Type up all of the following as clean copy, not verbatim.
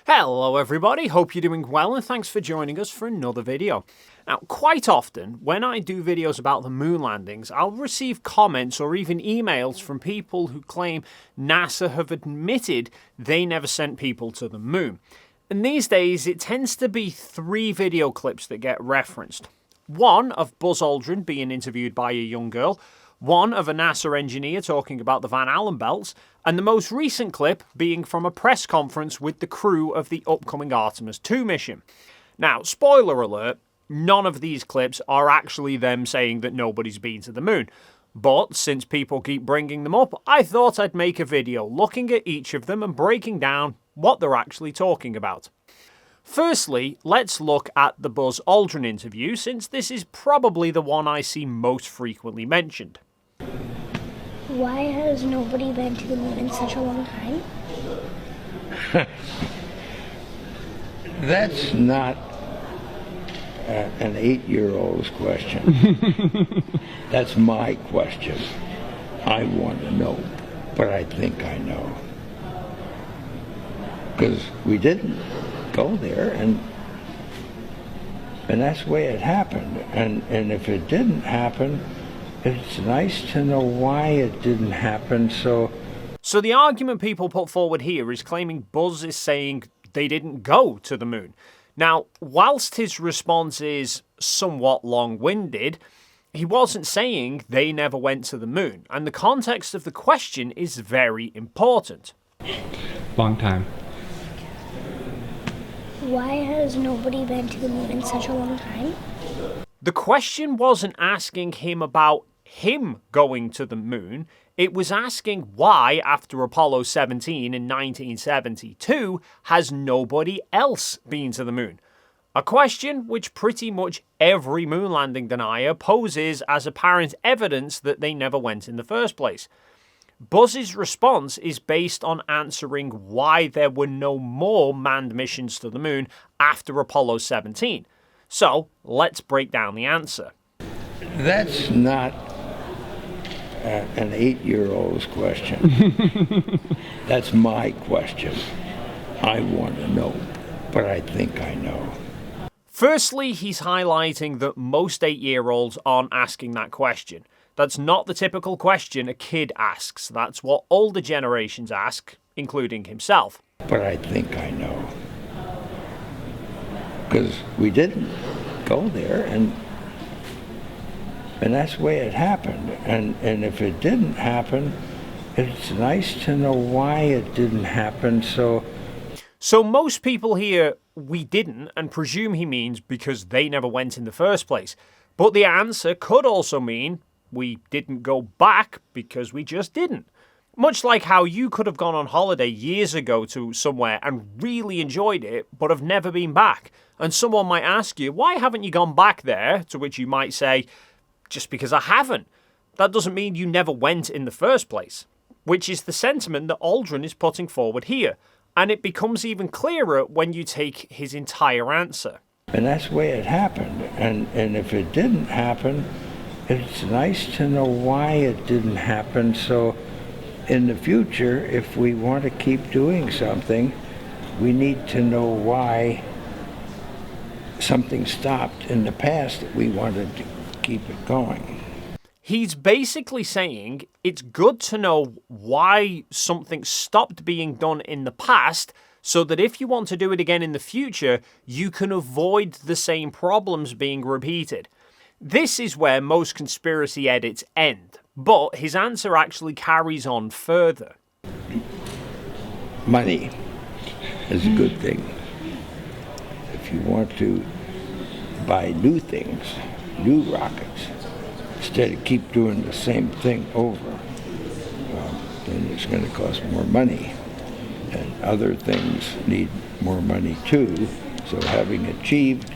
Hello everybody, hope you're doing well and thanks for joining us for another video. Now, quite often, when I do videos about the moon landings, I'll receive comments or even emails from people who claim NASA have admitted they never sent people to the moon. And these days, it tends to be 3 video clips that get referenced. One of Buzz Aldrin being interviewed by a young girl, one of a NASA engineer talking about the Van Allen belts, and the most recent clip being from a press conference with the crew of the upcoming Artemis 2 mission. Now, spoiler alert, none of these clips are actually them saying that nobody's been to the moon. But since people keep bringing them up, I thought I'd make a video looking at each of them and breaking down what they're actually talking about. Firstly, let's look at the Buzz Aldrin interview, since this is probably the one I see most frequently mentioned. Why has nobody been to the moon in such a long time? That's not an 8-year-old's question. That's my question. I want to know, but I think I know. Because we didn't go there, and that's the way it happened. And if it didn't happen, it's nice to know why it didn't happen. So the argument people put forward here is claiming Buzz is saying they didn't go to the moon. Now, whilst his response is somewhat long-winded, he wasn't saying they never went to the moon, and the context of the question is very important. Long time. Why has nobody been to the moon in such a long time? The question wasn't asking him about him going to the moon. It was asking why, after Apollo 17 in 1972, has nobody else been to the moon? A question which pretty much every moon landing denier poses as apparent evidence that they never went in the first place. Buzz's response is based on answering why there were no more manned missions to the moon after Apollo 17. So, let's break down the answer. that's not an 8-year-old's question. That's my question. I want to know, but I think I know. Firstly, he's highlighting that most 8-year-olds aren't asking that question. That's not the typical question a kid asks. That's what older generations ask, including himself. But I think I know. Because we didn't go there, and that's the way it happened. And if it didn't happen, it's nice to know why it didn't happen. So most people hear we didn't and presume he means because they never went in the first place. But the answer could also mean we didn't go back because we just didn't. Much like how you could have gone on holiday years ago to somewhere and really enjoyed it, but have never been back. And someone might ask you, why haven't you gone back there? To which you might say, just because I haven't. That doesn't mean you never went in the first place. Which is the sentiment that Aldrin is putting forward here. And it becomes even clearer when you take his entire answer. And that's the way it happened. And if it didn't happen, it's nice to know why it didn't happen. So in the future, if we want to keep doing something, we need to know why something stopped in the past that we wanted to keep it going. He's basically saying it's good to know why something stopped being done in the past, so that if you want to do it again in the future, you can avoid the same problems being repeated. This is where most conspiracy edits end, but his answer actually carries on further. Money is a good thing. If you want to buy new things, new rockets, instead of keep doing the same thing over, then it's going to cost more money. And other things need more money too. So having achieved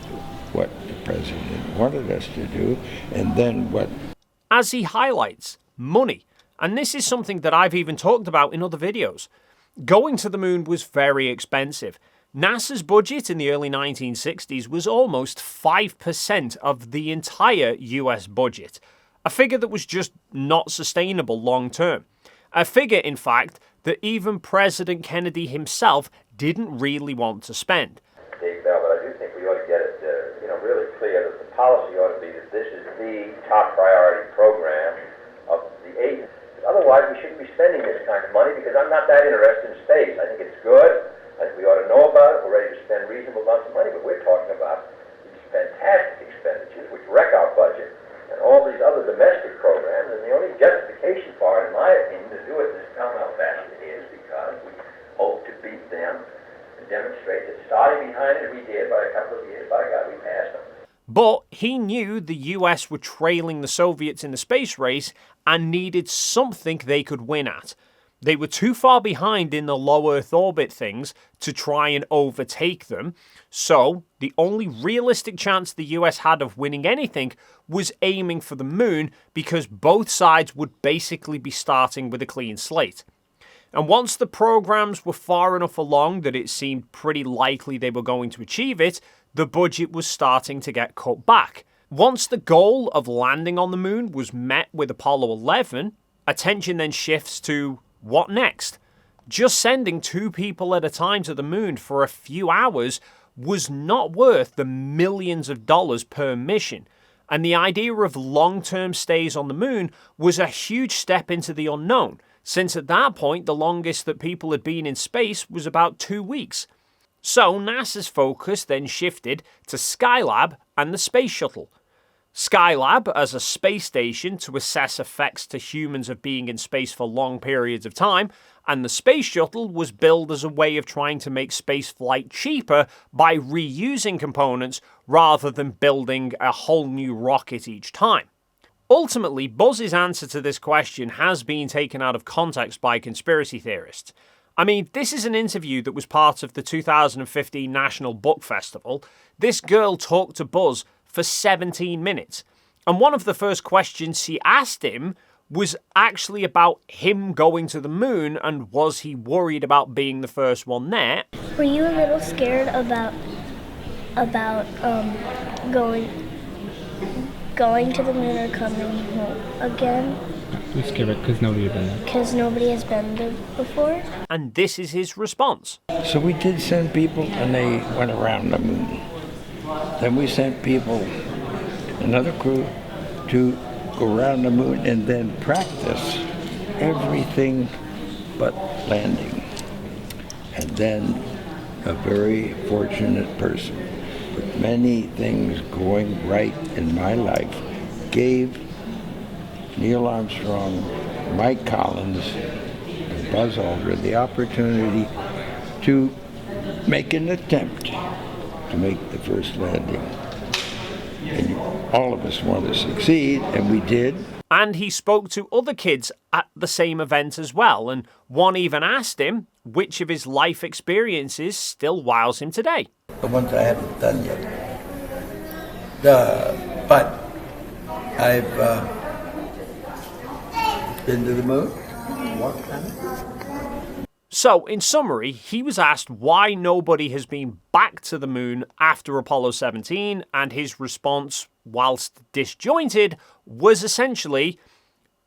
what the president wanted us to do, and then what... As he highlights, money. And this is something that I've even talked about in other videos. Going to the moon was very expensive. NASA's budget in the early 1960s was almost 5% of the entire US budget. A figure that was just not sustainable long term. A figure, in fact, that even President Kennedy himself didn't really want to spend. Dave Bell, but I do think we ought to get it, really clear that the policy ought to be that this is the top priority program of the agency. Otherwise, we shouldn't be spending this kind of money because I'm not that interested in space. I think it's good. I think we ought to know about it. We're ready to spend reasonable amounts of money, but we're talking about these fantastic expenditures which wreck our budget and all these other domestic programs. And the only justification for it, in my opinion, to do it in this pell-mell fashion is because we hope to beat them and demonstrate that starting behind it we did by a couple of years, by God, we passed them. But he knew the US were trailing the Soviets in the space race and needed something they could win at. They were too far behind in the low Earth orbit things to try and overtake them, so the only realistic chance the US had of winning anything was aiming for the moon, because both sides would basically be starting with a clean slate. And once the programs were far enough along that it seemed pretty likely they were going to achieve it, the budget was starting to get cut back. Once the goal of landing on the moon was met with Apollo 11, attention then shifts to what next? Just sending 2 people at a time to the moon for a few hours was not worth the millions of dollars per mission. And the idea of long-term stays on the moon was a huge step into the unknown, since at that point the longest that people had been in space was about 2 weeks. So NASA's focus then shifted to Skylab and the Space Shuttle. Skylab as a space station to assess effects to humans of being in space for long periods of time, and the Space Shuttle was billed as a way of trying to make spaceflight cheaper by reusing components rather than building a whole new rocket each time. Ultimately, Buzz's answer to this question has been taken out of context by conspiracy theorists. I mean, this is an interview that was part of the 2015 National Book Festival. This girl talked to Buzz for 17 minutes. And one of the first questions she asked him was actually about him going to the moon, and was he worried about being the first one there. Were you a little scared about going to the moon or coming home again? I'm scared because nobody had been there. Because nobody has been there before? And this is his response. So we did send people, and they went around the moon. Then we sent people, another crew, to go around the moon and then practice everything but landing. And then a very fortunate person with many things going right in my life gave Neil Armstrong, Mike Collins, and Buzz Aldrin the opportunity to make an attempt to make the first landing. And all of us want to succeed, and we did. And he spoke to other kids at the same event as well, and one even asked him which of his life experiences still wows him today. The ones I haven't done yet. But I've been to the moon. Walked on it. So, in summary, he was asked why nobody has been back to the moon after Apollo 17, and his response, whilst disjointed, was essentially,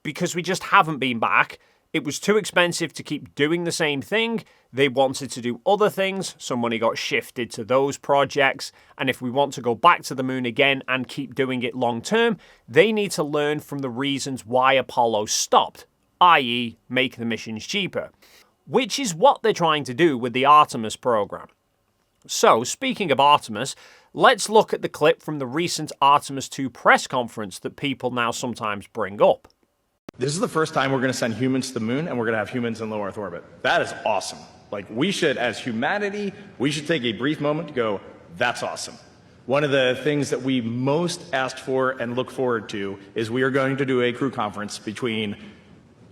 because we just haven't been back. It was too expensive to keep doing the same thing. They wanted to do other things, so money got shifted to those projects. And if we want to go back to the moon again and keep doing it long term, they need to learn from the reasons why Apollo stopped, i.e. make the missions cheaper. Which is what they're trying to do with the Artemis program. So, speaking of Artemis, let's look at the clip from the recent Artemis 2 press conference that people now sometimes bring up. This is the first time we're going to send humans to the moon, and we're going to have humans in low Earth orbit. That is awesome. Like, we should, as humanity, we should take a brief moment to go, that's awesome. One of the things that we most asked for and look forward to is we are going to do a crew conference between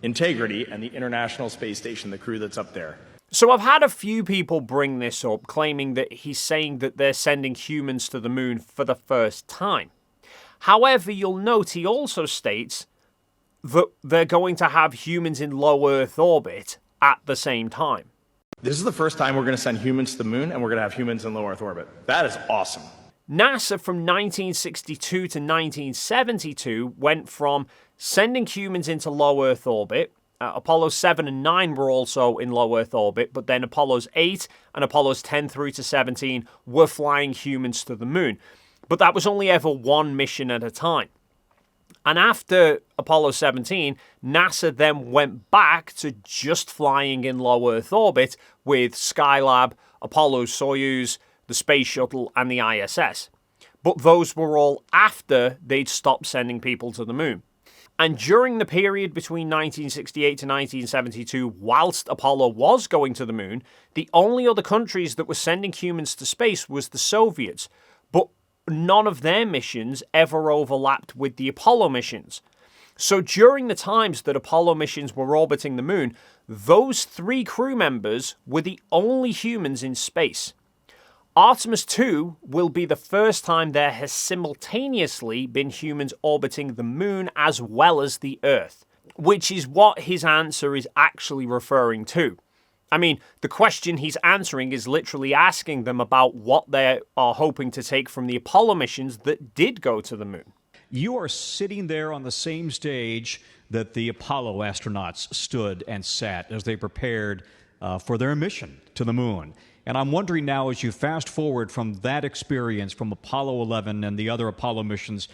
Integrity and the International Space Station, the crew that's up there. So I've had a few people bring this up, claiming that he's saying that they're sending humans to the moon for the first time. However, you'll note he also states that they're going to have humans in low Earth orbit at the same time. This is the first time we're going to send humans to the moon, and we're going to have humans in low Earth orbit. That is awesome. NASA from 1962 to 1972 went from sending humans into low Earth orbit Apollos 7 and 9 were also in low Earth orbit, but then Apollos 8 and Apollos 10 through to 17 were flying humans to the moon. But that was only ever one mission at a time. And after Apollo 17, NASA then went back to just flying in low Earth orbit with Skylab, Apollo-Soyuz, the Space Shuttle, and the ISS. But those were all after they'd stopped sending people to the moon. And during the period between 1968 to 1972, whilst Apollo was going to the moon, the only other countries that were sending humans to space was the Soviets. But none of their missions ever overlapped with the Apollo missions. So during the times that Apollo missions were orbiting the moon, those 3 crew members were the only humans in space. Artemis 2 will be the first time there has simultaneously been humans orbiting the moon as well as the Earth, which is what his answer is actually referring to. I mean, the question he's answering is literally asking them about what they are hoping to take from the Apollo missions that did go to the moon. You are sitting there on the same stage that the Apollo astronauts stood and sat as they prepared for their mission to the moon. And I'm wondering now, as you fast forward from that experience from Apollo 11 and the other Apollo missions,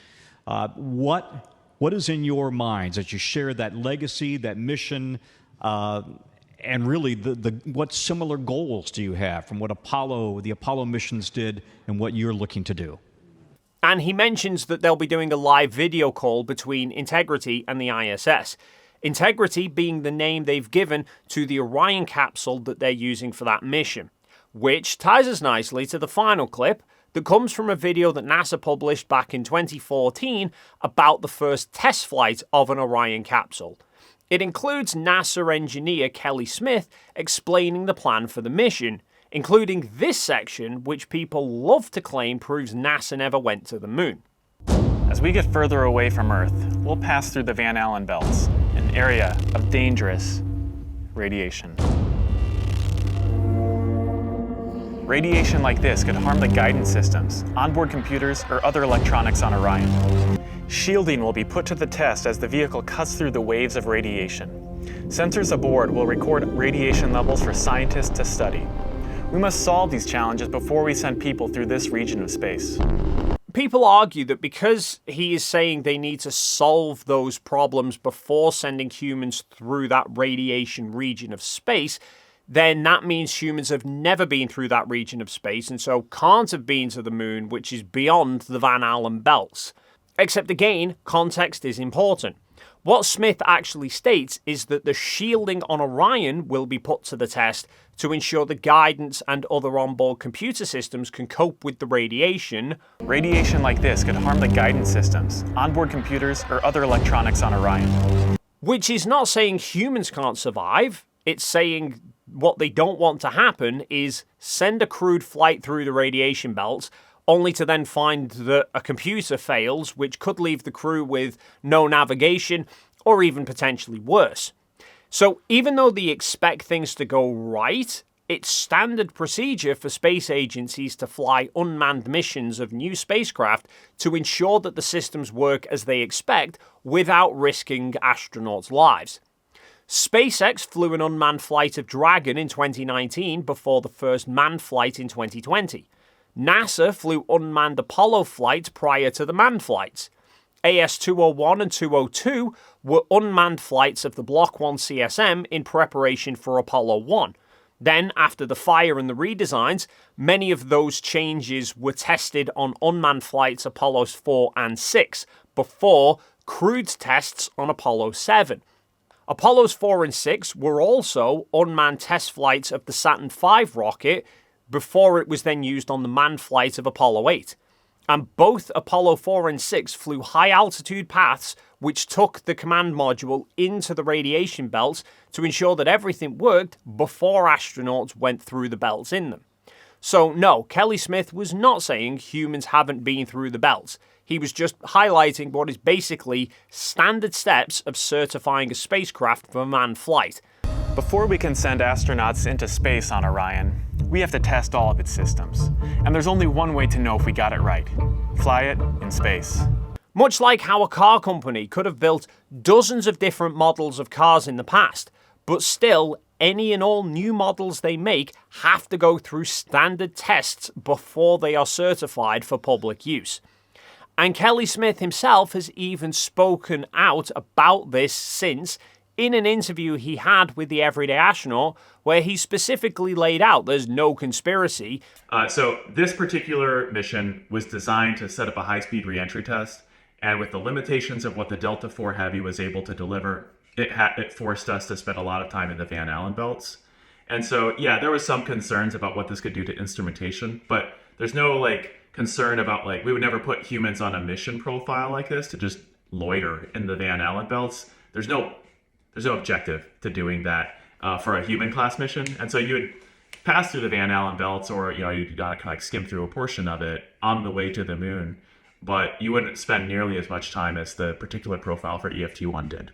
what is in your minds as you share that legacy, that mission, and really what similar goals do you have from what the Apollo missions did and what you're looking to do? And he mentions that they'll be doing a live video call between Integrity and the ISS. Integrity being the name they've given to the Orion capsule that they're using for that mission, which ties us nicely to the final clip that comes from a video that NASA published back in 2014 about the first test flight of an Orion capsule. It includes NASA engineer Kelly Smith explaining the plan for the mission, including this section, which people love to claim proves NASA never went to the moon. As we get further away from Earth, we'll pass through the Van Allen belts, an area of dangerous radiation. Radiation like this could harm the guidance systems, onboard computers, or other electronics on Orion. Shielding will be put to the test as the vehicle cuts through the waves of radiation. Sensors aboard will record radiation levels for scientists to study. We must solve these challenges before we send people through this region of space. People argue that because he is saying they need to solve those problems before sending humans through that radiation region of space, then that means humans have never been through that region of space and so can't have been to the moon, which is beyond the Van Allen belts. Except again, context is important. What Smith actually states is that the shielding on Orion will be put to the test to ensure the guidance and other onboard computer systems can cope with the radiation. Radiation like this could harm the guidance systems, onboard computers, or other electronics on Orion. Which is not saying humans can't survive. It's saying what they don't want to happen is send a crewed flight through the radiation belts, only to then find that a computer fails, which could leave the crew with no navigation, or even potentially worse. So even though they expect things to go right, it's standard procedure for space agencies to fly unmanned missions of new spacecraft to ensure that the systems work as they expect without risking astronauts' lives. SpaceX flew an unmanned flight of Dragon in 2019 before the first manned flight in 2020. NASA flew unmanned Apollo flights prior to the manned flights. AS-201 and 202 were unmanned flights of the Block 1 CSM in preparation for Apollo 1. Then, after the fire and the redesigns, many of those changes were tested on unmanned flights Apollos 4 and 6, before crewed tests on Apollo 7. Apollos 4 and 6 were also unmanned test flights of the Saturn V rocket before it was then used on the manned flight of Apollo 8. And both Apollo 4 and 6 flew high-altitude paths which took the command module into the radiation belts to ensure that everything worked before astronauts went through the belts in them. So no, Kelly Smith was not saying humans haven't been through the belts. He was just highlighting what is basically standard steps of certifying a spacecraft for manned flight. Before we can send astronauts into space on Orion, we have to test all of its systems. And there's only one way to know if we got it right. Fly it in space. Much like how a car company could have built dozens of different models of cars in the past, but still, any and all new models they make have to go through standard tests before they are certified for public use. And Kelly Smith himself has even spoken out about this since, in an interview he had with the Everyday Astronaut, where he specifically laid out there's no conspiracy. So this particular mission was designed to set up a high-speed reentry test, and with the limitations of what the Delta IV Heavy was able to deliver, it forced us to spend a lot of time in the Van Allen belts. And so, yeah, there was some concerns about what this could do to instrumentation, but there's no concern about we would never put humans on a mission profile like this to just loiter in the Van Allen belts. There's no objective to doing that for a human class mission. And so you would pass through the Van Allen belts, or you'd kind of skim through a portion of it on the way to the moon, but you wouldn't spend nearly as much time as the particular profile for EFT-1 did.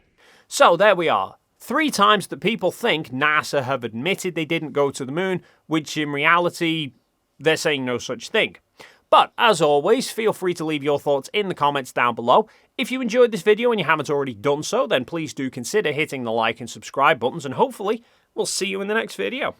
So there we are. 3 times that people think NASA have admitted they didn't go to the moon, which in reality, they're saying no such thing. But as always, feel free to leave your thoughts in the comments down below. If you enjoyed this video and you haven't already done so, then please do consider hitting the like and subscribe buttons, and hopefully we'll see you in the next video.